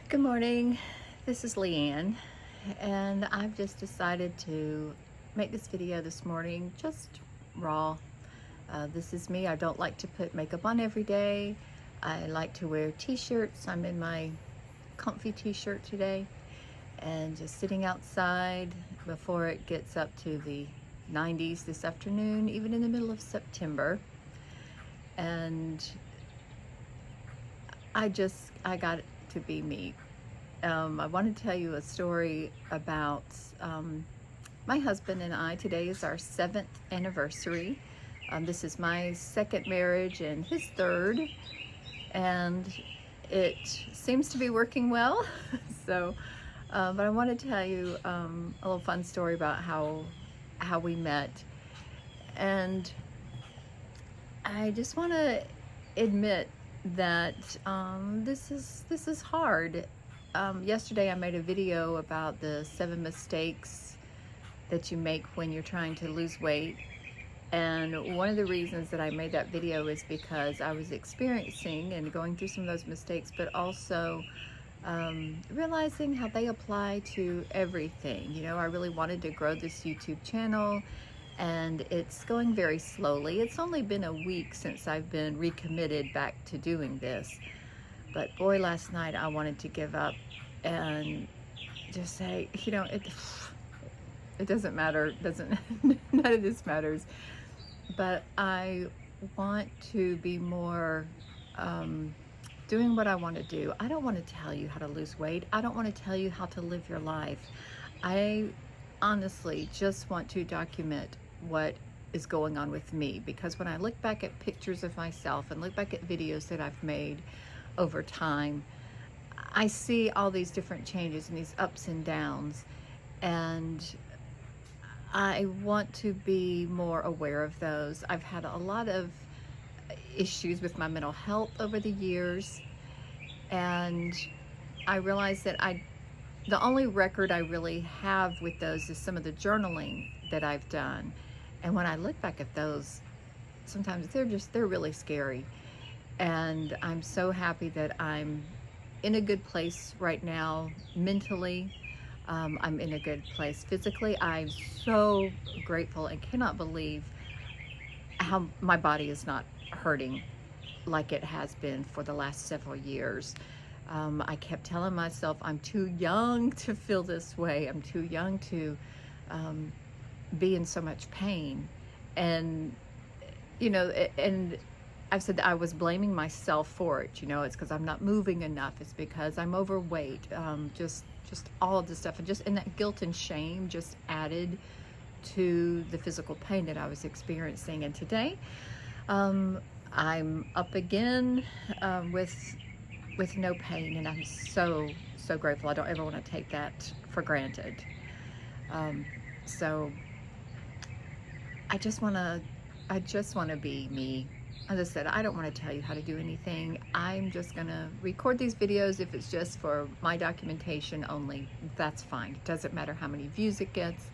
Good morning. This is Leanne, and I've just decided to make this video this morning just raw. This is me. I don't like to put makeup on every day. I like to wear t-shirts. I'm in my comfy t-shirt today and just sitting outside before it gets up to the 90s this afternoon, even in the middle of September. And I got to be me. I want to tell you a story about my husband and I. Today is our 7th anniversary. This is my second marriage and his third, and it seems to be working well. But I want to tell you a little fun story about how we met, and I just want to admit that this is hard. Yesterday I made a video about the 7 mistakes that you make when you're trying to lose weight, and one of the reasons that I made that video is because I was experiencing and going through some of those mistakes, but also realizing how they apply to everything. You know, I really wanted to grow this YouTube channel, and it's going very slowly. It's only been a week since I've been recommitted back to doing this. But boy, last night I wanted to give up and just say, you know, it doesn't matter, none of this matters. But I want to be more doing what I want to do. I don't want to tell you how to lose weight. I don't want to tell you how to live your life. I honestly just want to document what is going on with me, because when I look back at pictures of myself and look back at videos that I've made over time, I see all these different changes and these ups and downs, and I want to be more aware of those. I've had a lot of issues with my mental health over the years, and I realized that the only record I really have with those is some of the journaling that I've done. And when I look back at those, sometimes they're really scary. And I'm so happy that I'm in a good place right now mentally. I'm in a good place physically. I'm so grateful and cannot believe how my body is not hurting like it has been for the last several years. I kept telling myself I'm too young to feel this way. I'm too young to be in so much pain. And, you know, and I've said that I was blaming myself for it. You know, it's because I'm not moving enough. It's because I'm overweight. Just all of this stuff. And that guilt and shame just added to the physical pain that I was experiencing. And today, I'm up again with no pain, and I'm so grateful. I don't ever want to take that for granted. So I just want to be me. As I said, I don't want to tell you how to do anything. I'm just going to record these videos. If it's just for my documentation only, that's fine. It doesn't matter how many views it gets.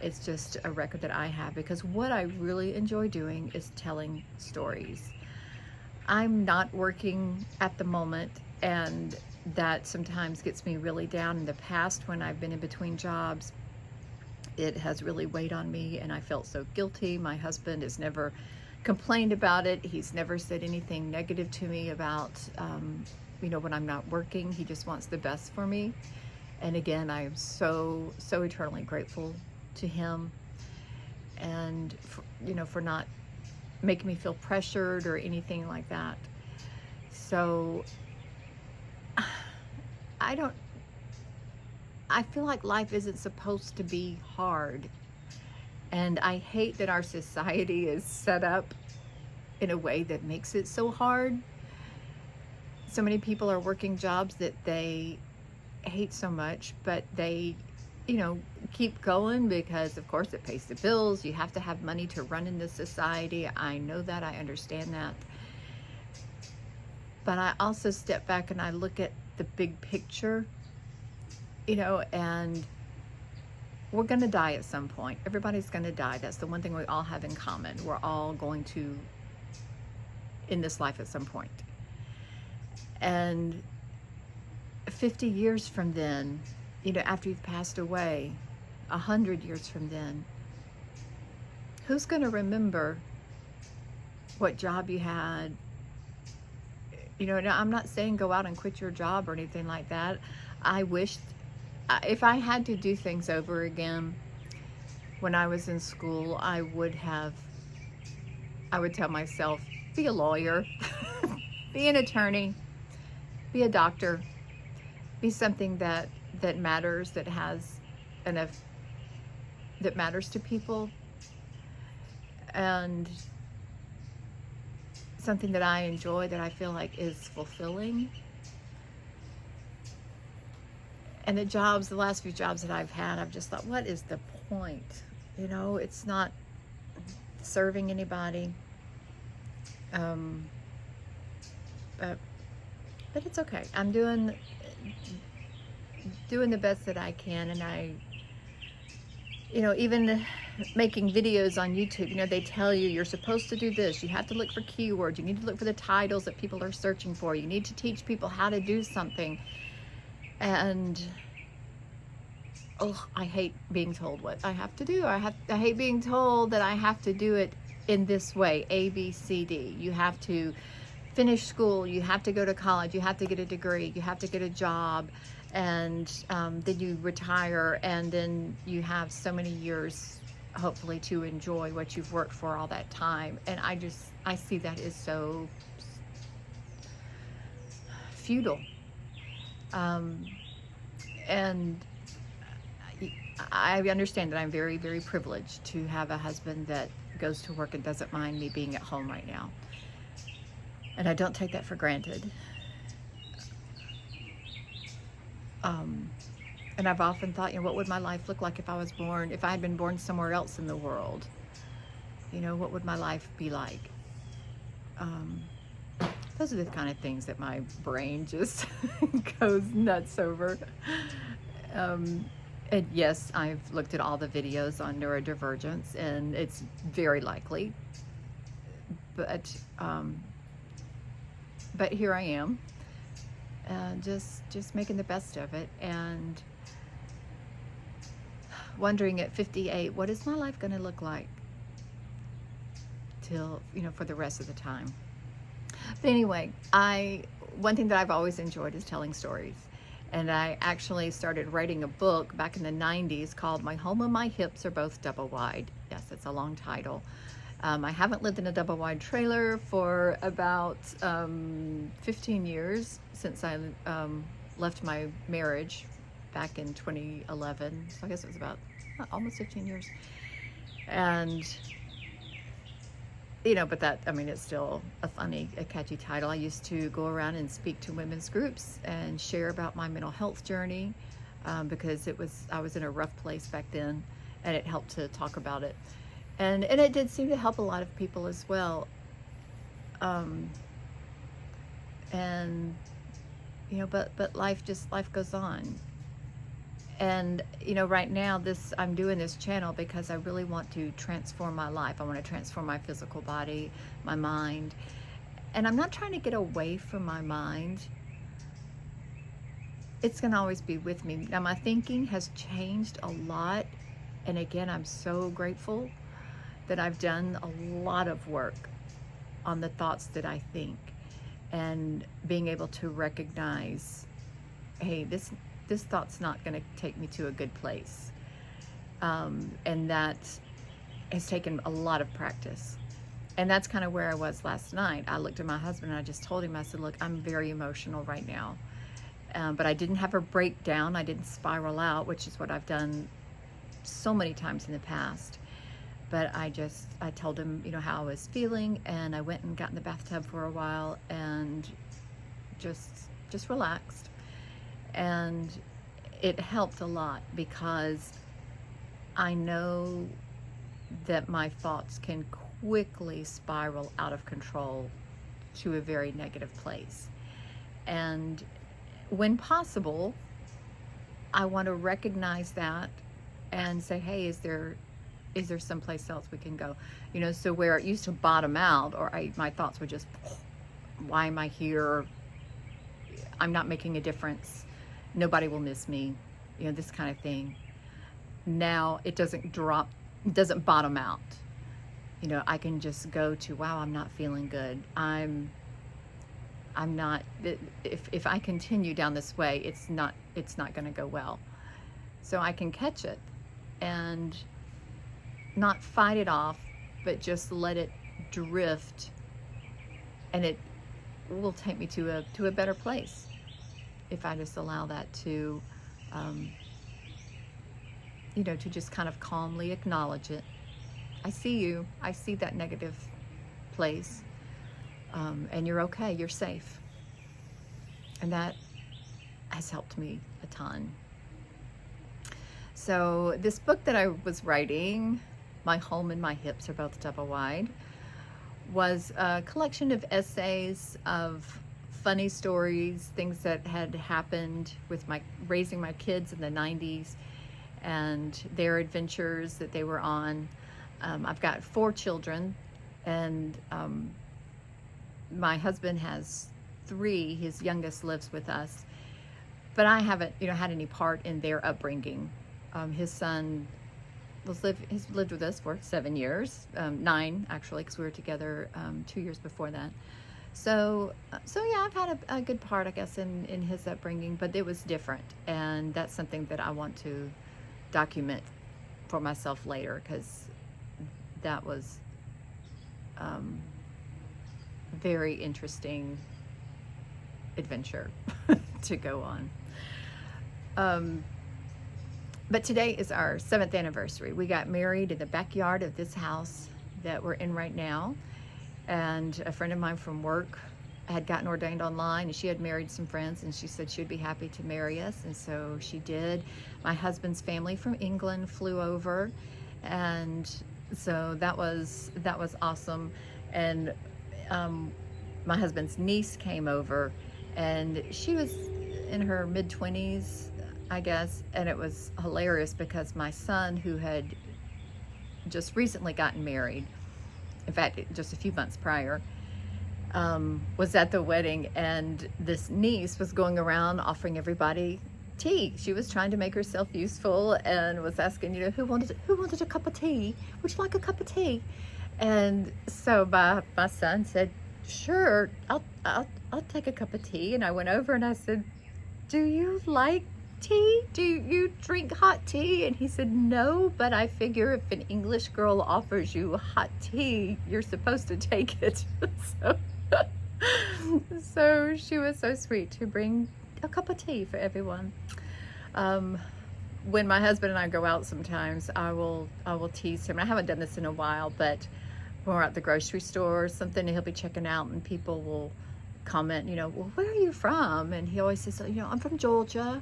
It's just a record that I have, because what I really enjoy doing is telling stories. I'm not working at the moment, and that sometimes gets me really down. In the past, when I've been in between jobs, it has really weighed on me, and I felt so guilty. My husband has never complained about it. He's never said anything negative to me about, you know, when I'm not working. He just wants the best for me. And again, I am so eternally grateful to him, and for, you know, for not making me feel pressured or anything like that. So I feel like life isn't supposed to be hard. And I hate that our society is set up in a way that makes it so hard. So many people are working jobs that they hate so much, but they, you know, keep going because, of course, it pays the bills. You have to have money to run in this society. I know that. I understand that. But I also step back and I look at the big picture, you know, and we're going to die at some point. Everybody's going to die. That's the one thing we all have in common. We're all going to end this life at some point. And 50 years from then, after you've passed away, 100 years from then, who's going to remember what job you had? Now I'm not saying go out and quit your job or anything like that. I wished, if I had to do things over again, when I was in school, I would tell myself, be a lawyer, be an attorney, be a doctor, be something that matters, that has enough, that matters to people, and something that I enjoy, that I feel like is fulfilling. And the last few jobs that I've had, I've just thought, what is the point? It's not serving anybody. But it's okay. I'm doing the best that I can, and even making videos on YouTube, they tell you you're supposed to do this. You have to look for keywords. You need to look for the titles that people are searching for. You need to teach people how to do something. And I hate being told what I have to do. I hate being told that I have to do it in this way, A, B, C, D. You have to finish school. You have to go to college. You have to get a degree. You have to get a job. And then you retire, and then you have so many years, hopefully, to enjoy what you've worked for all that time. And I see that as so futile. And I understand that I'm very, very privileged to have a husband that goes to work and doesn't mind me being at home right now. And I don't take that for granted. And I've often thought, what would my life look like if I had been born somewhere else in the world? What would my life be like? Those are the kind of things that my brain just goes nuts over. And yes, I've looked at all the videos on neurodivergence, and it's very likely. But here I am, just making the best of it, and wondering at 58, what is my life going to look like till, for the rest of the time. But anyway, one thing that I've always enjoyed is telling stories. And I actually started writing a book back in the 90s called My Home and My Hips Are Both Double Wide. Yes, it's a long title. I haven't lived in a double wide trailer for about 15 years since I left my marriage back in 2011. So I guess it was about almost 15 years. And but that, it's still a catchy title. I used to go around and speak to women's groups and share about my mental health journey, because I was in a rough place back then, and it helped to talk about it. And it did seem to help a lot of people as well. But life goes on. And right now I'm doing this channel because I really want to transform my life. I want to transform my physical body, my mind. And I'm not trying to get away from my mind. It's going to always be with me. Now, my thinking has changed a lot. And again, I'm so grateful that I've done a lot of work on the thoughts that I think, and being able to recognize, hey, this thought's not going to take me to a good place. And that has taken a lot of practice. And that's kind of where I was last night. I looked at my husband and I just told him, I said, look, I'm very emotional right now. But I didn't have a breakdown. I didn't spiral out, which is what I've done so many times in the past. But I told him, how I was feeling, and I went and got in the bathtub for a while and just relaxed. And it helped a lot, because I know that my thoughts can quickly spiral out of control to a very negative place. And when possible, I want to recognize that and say, hey, is there someplace else we can go? So where it used to bottom out, or my thoughts would just, why am I here? I'm not making a difference. nobody will miss me, this kind of thing. Now it doesn't drop, it doesn't bottom out. I can just go to, wow, I'm not feeling good. I'm not, if I continue down this way, it's not going to go well. So I can catch it and not fight it off, but just let it drift, and it will take me to a better place if I just allow that to, to just kind of calmly acknowledge it. I see you. I see that negative place, and you're okay. You're safe, and that has helped me a ton. So this book that I was writing, My Home and My Hips Are Both Double Wide, was a collection of essays of funny stories, things that had happened with raising my kids in the 90s and their adventures that they were on. I've got 4 children, and my husband has 3. His youngest lives with us, but I haven't, had any part in their upbringing. His son he's lived with us for 7 years, 9 actually, because we were together 2 years before that. So yeah, I've had a good part, I guess, in his upbringing, but it was different, and that's something that I want to document for myself later, because that was very interesting adventure to go on. But today is our 7th anniversary. We got married in the backyard of this house that we're in right now. And a friend of mine from work had gotten ordained online, and she had married some friends, and she said she'd be happy to marry us. And so she did. My husband's family from England flew over, and so that was awesome. And my husband's niece came over, and she was in her mid-20s, I guess, and it was hilarious because my son, who had just recently gotten married, in fact, just a few months prior, was at the wedding, and this niece was going around offering everybody tea. She was trying to make herself useful and was asking, who wanted a cup of tea? Would you like a cup of tea? And so my son said, sure, I'll take a cup of tea. And I went over and I said, do you like tea? Do you drink hot tea? And he said, no, but I figure if an English girl offers you hot tea, you're supposed to take it. So she was so sweet to bring a cup of tea for everyone. When my husband and I go out sometimes, I will tease him. I haven't done this in a while, but when we're at the grocery store or something, he'll be checking out, and people will comment, well, where are you from? And he always says, I'm from Georgia.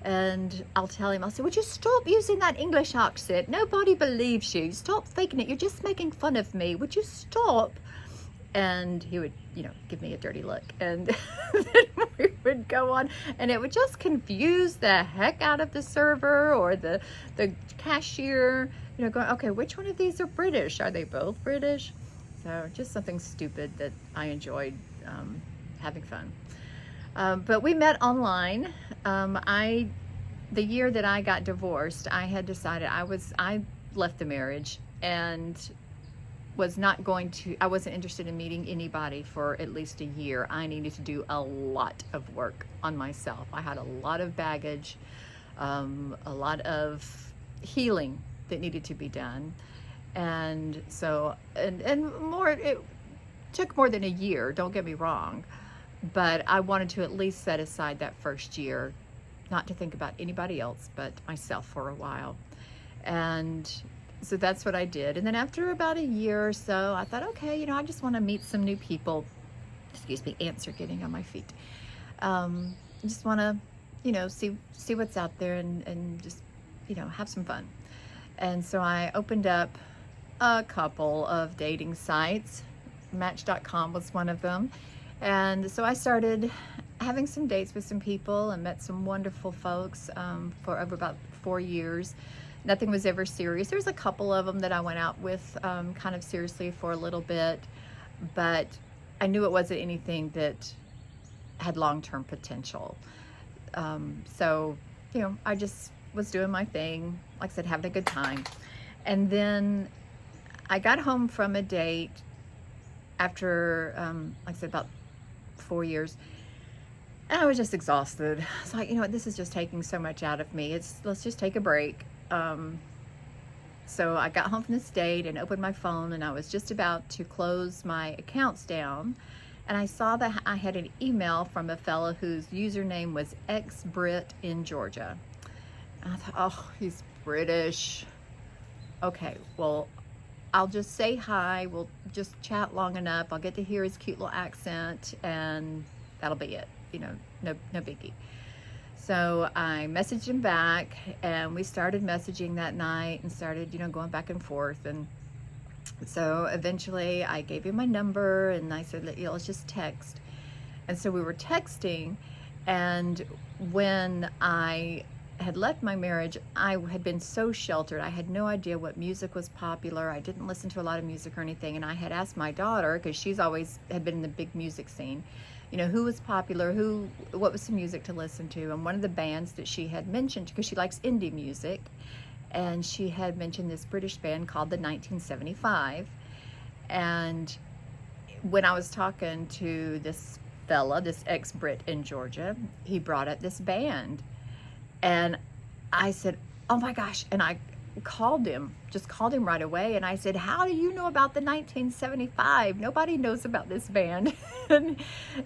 And I'll say, would you stop using that English accent? Nobody believes you. Stop faking it. You're just making fun of me. Would you stop? And he would, give me a dirty look. And then we would go on, and it would just confuse the heck out of the server or the cashier, going, okay, which one of these are British? Are they both British? So just something stupid that I enjoyed having fun. But we met online. The year that I got divorced, I had decided I left the marriage and I wasn't interested in meeting anybody for at least a year. I needed to do a lot of work on myself. I had a lot of baggage, a lot of healing that needed to be done. And so, and more, it took more than a year, don't get me wrong. But I wanted to at least set aside that first year, not to think about anybody else but myself for a while. And so that's what I did. And then after about a year or so, I thought, okay, I just want to meet some new people. Excuse me, ants are getting on my feet. I just want to, see what's out there and just, have some fun. And so I opened up a couple of dating sites. Match.com was one of them. And so I started having some dates with some people and met some wonderful folks for over about 4 years. Nothing was ever serious. There was a couple of them that I went out with kind of seriously for a little bit, but I knew it wasn't anything that had long-term potential. So, I just was doing my thing, like I said, having a good time. And then I got home from a date after, like I said, about 4 years. And I was just exhausted. It's like, what, this is just taking so much out of me. Let's just take a break. So I got home from this date and opened my phone, and I was just about to close my accounts down. And I saw that I had an email from a fellow whose username was ex-Brit in Georgia. And I thought, oh, he's British. Okay, well, I'll just say hi. We'll just chat long enough. I'll get to hear his cute little accent, and that'll be it. No biggie. So I messaged him back, and we started messaging that night and started, going back and forth. And so eventually I gave him my number, and I said, let's just text. And so we were texting, and when I had left my marriage, I had been so sheltered. I had no idea what music was popular. I didn't listen to a lot of music or anything. And I had asked my daughter, because she's always had been in the big music scene, who was popular, what was some music to listen to. And one of the bands that she had mentioned, because she likes indie music, and she had mentioned this British band called the 1975. And when I was talking to this fella, this ex-Brit in Georgia, he brought up this band. And I said, oh my gosh. And I called him right away. And I said, how do you know about the 1975? Nobody knows about this band. and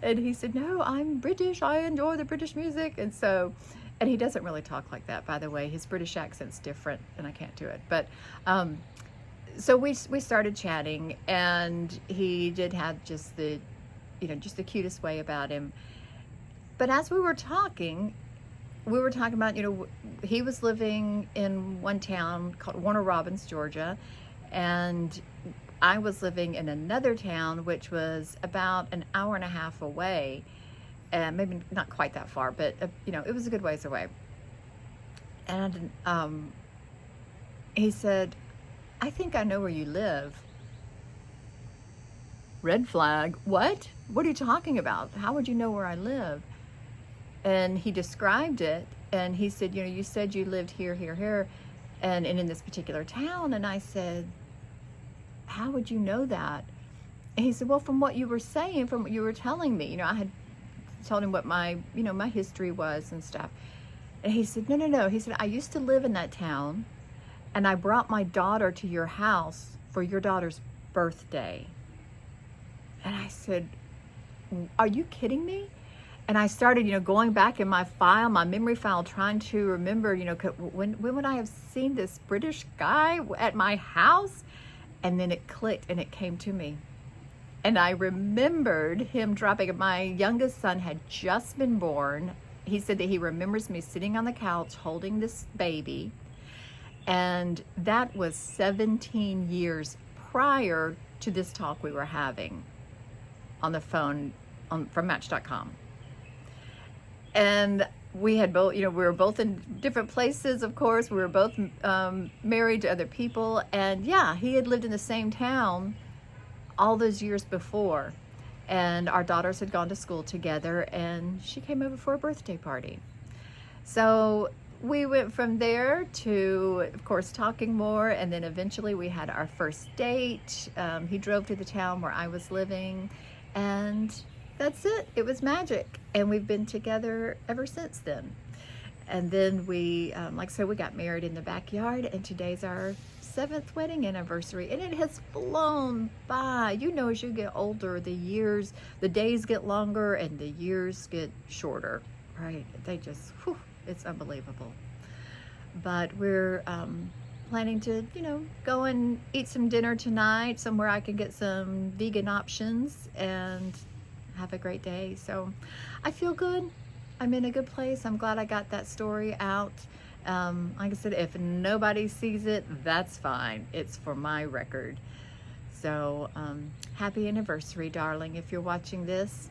he said, no, I'm British. I enjoy the British music. And he doesn't really talk like that, by the way. His British accent's different, and I can't do it. But so we started chatting, and he did have just the cutest way about him. But as we were talking about, he was living in one town called Warner Robins, Georgia, and I was living in another town, which was about an hour and a half away, and maybe not quite that far, but it was a good ways away. And he said, I think I know where you live. Red flag. What are you talking about? How would you know where I live? And he described it, and he said, you said you lived here, and in this particular town. And I said, how would you know that? And he said, well, from what you were saying, from what you were telling me, I had told him what my history was and stuff. And he said, no. He said, I used to live in that town, and I brought my daughter to your house for your daughter's birthday. And I said, are you kidding me? And I started, going back in my memory file, trying to remember, when would I have seen this British guy at my house? And then it clicked, and it came to me. And I remembered him dropping. My youngest son had just been born. He said that he remembers me sitting on the couch holding this baby. And that was 17 years prior to this talk we were having on the phone from Match.com. And we had both, we were both in different places, of course. We were both married to other people. And yeah, he had lived in the same town all those years before. And our daughters had gone to school together, and she came over for a birthday party. So we went from there to, of course, talking more. And then eventually we had our first date. He drove to the town where I was living, and that's it. It was magic. And we've been together ever since then. And then we, like I said, we got married in the backyard, and today's our 7th wedding anniversary, and it has flown by. As you get older, the days get longer and the years get shorter, right? They just, it's unbelievable. But we're planning to, go and eat some dinner tonight, somewhere I can get some vegan options, and have a great day. So I feel good. I'm in a good place. I'm glad I got that story out. Like I said, if nobody sees it, that's fine. It's for my record. So happy anniversary, darling, if you're watching this.